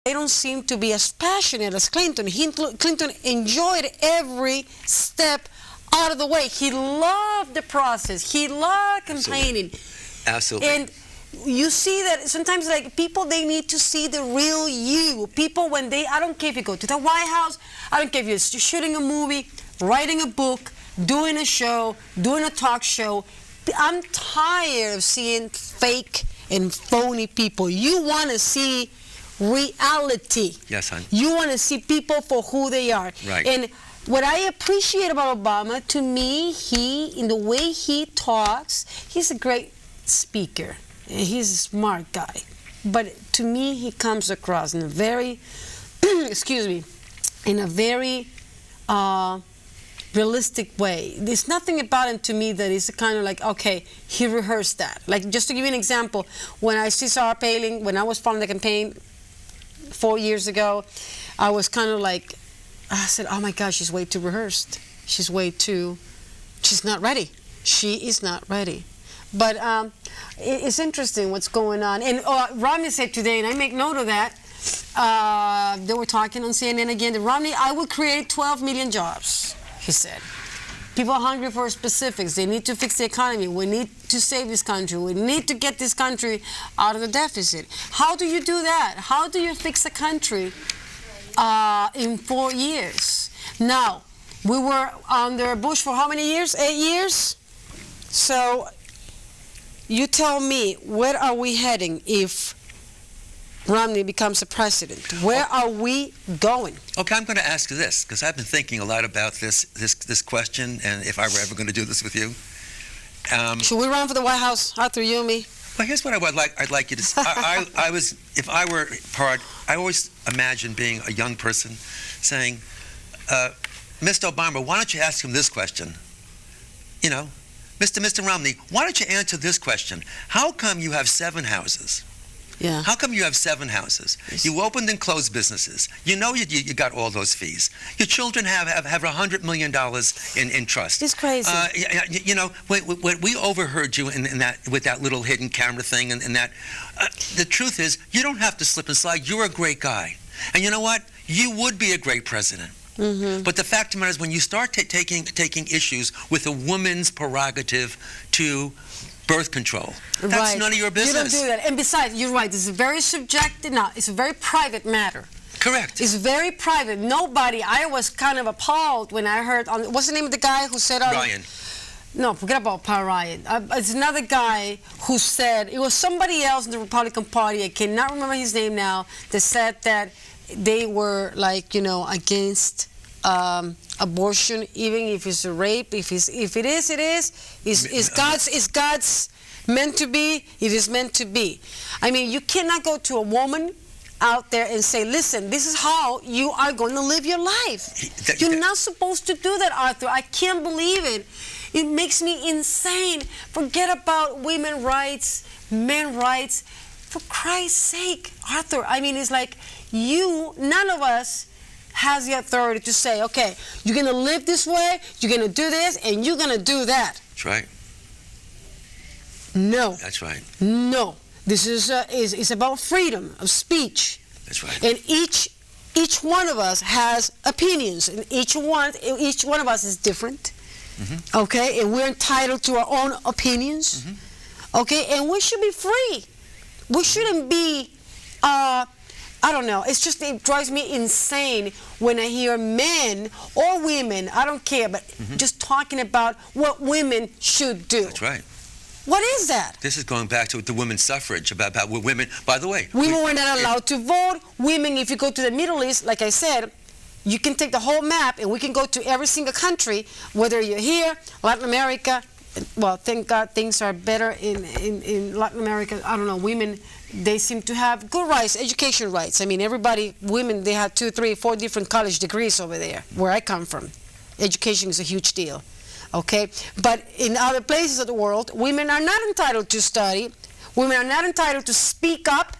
they don't seem to be as passionate as Clinton. Clinton enjoyed every step out of the way. He loved the process. He loved campaigning. Absolutely. And you see that sometimes, like, people, they need to see the real you. People, when they, I don't care if you go to the White House, I don't care if you're shooting a movie, writing a book, doing a show, doing a talk show. I'm tired of seeing fake and phony people. You want to see reality. Yes, hon. You want to see people for who they are. Right. And what I appreciate about Obama, to me, in the way he talks, he's a great speaker. He's a smart guy. But to me, he comes across in a very, excuse me, in a very realistic way. There's nothing about him to me that is kind of like, okay, he rehearsed that. Like, just to give you an example, when I see Sarah Palin, when I was following the campaign 4 years ago, I was kind of like, I said, oh my gosh, she's way too rehearsed. She's not ready. She is not ready. But it's interesting what's going on. And Romney said today, and I make note of that, they were talking on CNN again, that Romney, I will create 12 million jobs, he said. People are hungry for specifics. They need to fix the economy. We need to save this country. We need to get this country out of the deficit. How do you do that? How do you fix a country in 4 years? Now, we were under Bush for how many years? 8 years? So you tell me, where are we heading if Romney becomes a president? Where are we going? Okay, I'm going to ask you this, because I've been thinking a lot about this question, and if I were ever going to do this with you. Should we run for the White House, Arthur, you and me? Well, here's what I'd like you to say. If I were part, I always imagine being a young person saying, Mr. Obama, why don't you ask him this question? You know, Mr. Romney, why don't you answer this question? How come you have 7 houses? Yeah. How come you have 7 houses? You opened and closed businesses. You know you got all those fees. Your children have $100 million in trust. It's crazy. You know, when we overheard you in that with that little hidden camera thing and that, the truth is, you don't have to slip and slide. You're a great guy. And you know what? You would be a great president. Mm-hmm. But the fact of the matter is, when you start taking issues with a woman's prerogative to birth control, that's right. None of your business. You don't do that. And besides, you're right. This is very subjective. No, it's a very private matter. Correct. It's very private. Nobody. I was kind of appalled when I heard. What's the name of the guy who said? Ryan. No, forget about Paul Ryan. It's another guy who said, it was somebody else in the Republican Party, I cannot remember his name now, that said that they were, like, you know, against abortion, even if it's a rape. If it is, it is. It's God's meant to be. It is meant to be. I mean, you cannot go to a woman out there and say, listen, this is how you are going to live your life. You're not supposed to do that, Arthur. I can't believe it. It makes me insane. Forget about women's rights, men's rights. For Christ's sake, Arthur, I mean, it's like none of us has the authority to say, okay, you're going to live this way, you're going to do this, and you're going to do that. That's right. No. That's right. No. This is about freedom of speech. That's right. And each one of us has opinions, and each one of us is different. Mm-hmm. Okay, and we're entitled to our own opinions. Mm-hmm. Okay, and we should be free. We shouldn't be. I don't know. It drives me insane when I hear men or women, I don't care, but just talking about what women should do. That's right. What is that? This is going back to the women's suffrage, about women. By the way, women were not allowed to vote. Women, if you go to the Middle East, like I said, you can take the whole map and we can go to every single country, whether you're here, Latin America. Well, thank God things are better in Latin America. I don't know, women, they seem to have good rights, education rights. I mean, women, they have 2, 3, 4 different college degrees over there, where I come from. Education is a huge deal, okay? But in other places of the world, women are not entitled to study. Women are not entitled to speak up.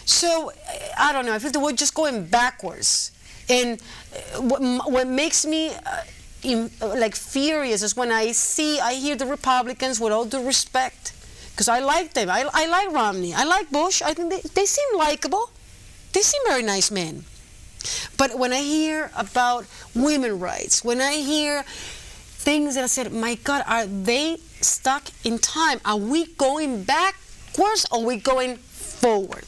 So, I don't know, I feel that we're just going backwards. And what makes me furious is when I hear the Republicans, with all due respect, because I like them. I like Romney. I like Bush. I think they seem likable. They seem very nice men. But when I hear about women's rights, when I hear things that I said, my God, are they stuck in time? Are we going backwards or are we going forward?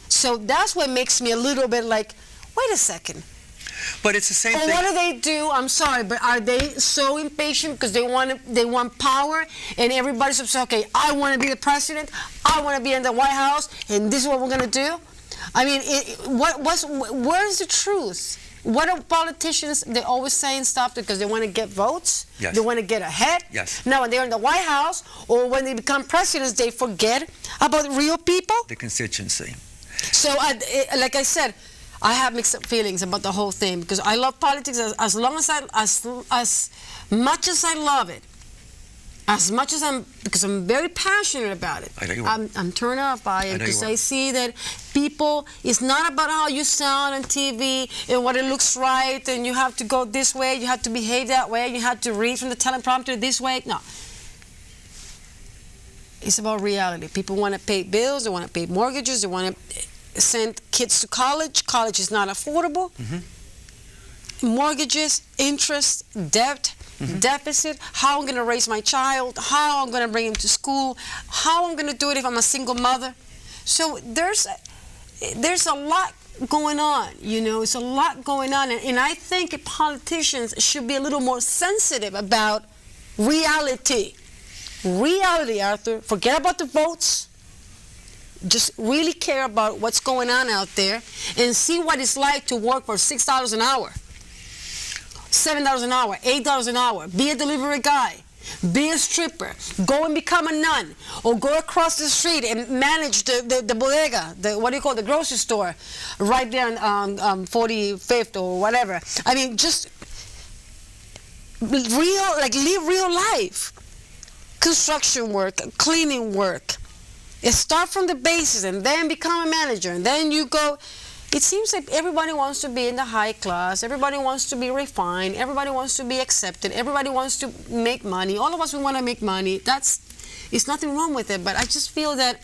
So that's what makes me a little bit like, wait a second. But it's the same And thing. what do they do? I'm sorry, but are they so impatient because they want power, and everybody's upset? Okay, I want to be the president. I want to be in the White House, and this is what we're gonna do. I mean, where's the truth? What are politicians? They're always saying stuff because they want to get votes. Yes. They want to get ahead. Yes. Now, when they're in the White House or when they become presidents, they forget about real people. The constituency. So, like I said, I have mixed up feelings about the whole thing because I love politics as much as I love it, because I'm very passionate about it. I know you are. I'm turned off by it because I I see that people, it's not about how you sound on TV and what it looks right, and you have to go this way, you have to behave that way, you have to read from the teleprompter this way. No. It's about reality. People want to pay bills, they want to pay mortgages, they want to send kids to college. College is not affordable. Mm-hmm. Mortgages, interest, debt, mm-hmm. deficit, how I'm going to raise my child, how I'm going to bring him to school, how I'm going to do it if I'm a single mother. So there's a lot going on, it's a lot going on. And I think politicians should be a little more sensitive about reality. Reality, Arthur. Forget about the votes. Just really care about what's going on out there and see what it's like to work for $6 an hour, $7 an hour, $8 an hour. Be a delivery guy. Be a stripper. Go and become a nun. Or go across the street and manage the bodega, the grocery store, right there on 45th or whatever. I mean, just live real life. Construction work, cleaning work. Start from the basis and then become a manager, and then you go. It seems like everybody wants to be in the high class, everybody wants to be refined, everybody wants to be accepted, everybody wants to make money. All of us, we want to make money. It's nothing wrong with it, but I just feel that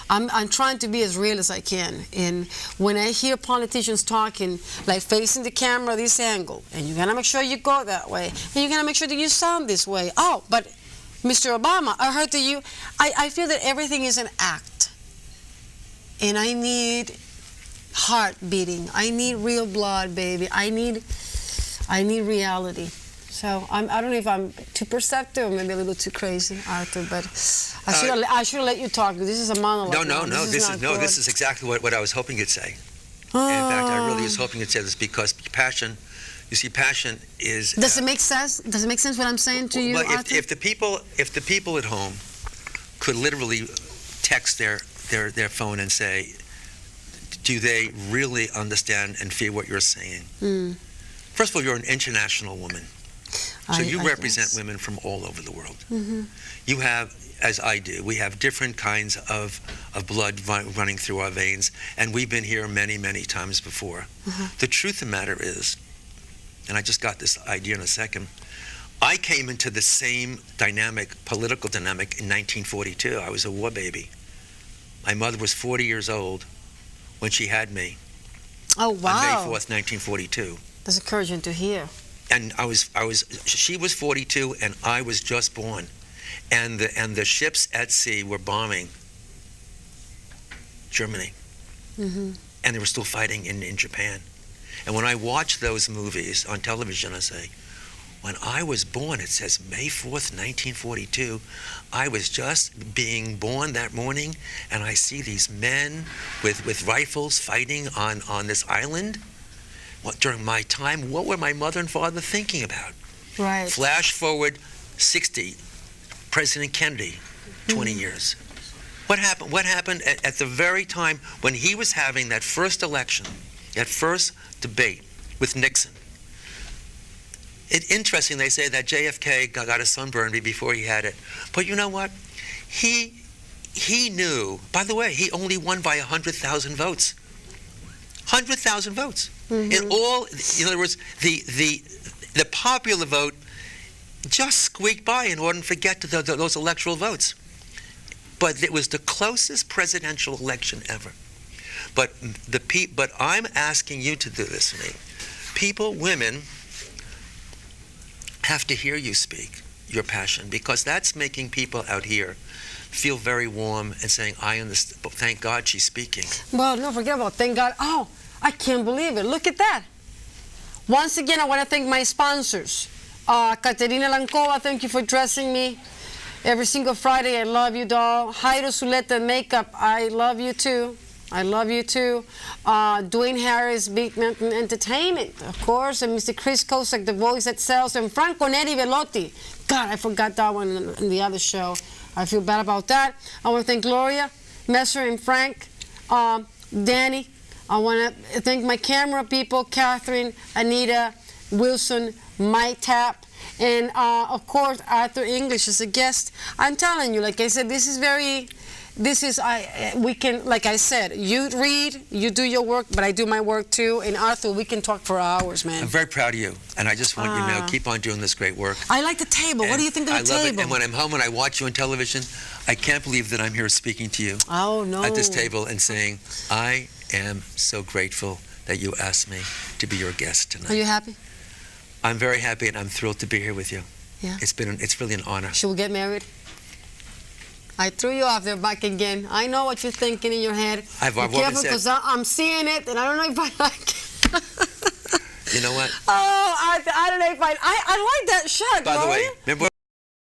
I'm trying to be as real as I can. And when I hear politicians talking, like facing the camera this angle, and you gotta make sure you go that way, and you gotta make sure that you sound this way. Oh, but Mr. Obama, I heard that I feel that everything is an act. And I need heart beating. I need real blood, baby. I need reality. So I don't know if I'm too perceptive or maybe a little too crazy, Arthur, but I should let you talk. This is a monologue. No. This is exactly what I was hoping you'd say. And in fact, I really was hoping you'd say this because passion. You see, passion is. Does it make sense? Does it make sense what I'm saying to you, well, Arthur? if the people at home could literally text their phone and say, do they really understand and feel what you're saying? Mm. First of all, you're an international woman, so you represent women from all over the world. Mm-hmm. You have, as I do, we have different kinds of blood running through our veins, and we've been here many, many times before. Mm-hmm. The truth of the matter is, and I just got this idea in a second, I came into the same political dynamic in 1942. I was a war baby. My mother was 40 years old when she had me. Oh, wow. On May 4th, 1942. That's encouraging to hear. And she was 42 and I was just born. And the ships at sea were bombing Germany. Mm-hmm. And they were still fighting in Japan. And when I watch those movies on television, I say, when I was born, it says May 4th, 1942, I was just being born that morning, and I see these men with rifles fighting on this island. During my time, what were my mother and father thinking about? Right. Flash forward 60, President Kennedy, 20 years. What happened at the very time when he was having that first election, that first debate with Nixon? It's interesting they say that JFK got a sunburn before he had it. But you know what? He knew, by the way, he only won by 100,000 votes. 100,000 votes. Mm-hmm. In other words, the popular vote just squeaked by in order to get to those electoral votes. But it was the closest presidential election ever. But but I'm asking you to do this for me. People, women, have to hear you speak your passion, because that's making people out here feel very warm and saying, I understand. Thank God she's speaking. Well, no, forget about thank God. Oh, I can't believe it. Look at that. Once again, I want to thank my sponsors. Caterina Lancova, thank you for dressing me every single Friday. I love you, doll. Jairo Zuleta Makeup, I love you too. I love you too. Dwayne Harris, Big Mountain Entertainment, of course, and Mr. Chris Kosak, the voice that sells, and Franco Neri Velotti. God, I forgot that one in the other show. I feel bad about that. I want to thank Gloria, Messer, and Frank, Danny. I want to thank my camera people, Catherine, Anita, Wilson, Mike Tapp, and of course Arthur English as a guest. I'm telling you, like I said, we can, like I said, you read, you do your work, but I do my work too. And Arthur, we can talk for hours, man. I'm very proud of you, and I just want you to know, keep on doing this great work. I like the table. And what do you think of the I love table? it. And when I'm home and I watch you on television, I can't believe that I'm here speaking to you Oh, no. at this table and saying, I am so grateful that you asked me to be your guest tonight. Are you happy? I'm very happy, and I'm thrilled to be here with you. Yeah. It's really an honor. Should we get married? I threw you off there back again. I know what you're thinking in your head. I've Be always careful, said- because I'm seeing it, and I don't know if I like it. You know what? Oh, I don't know if I like that shot, By the way, Gloria. remember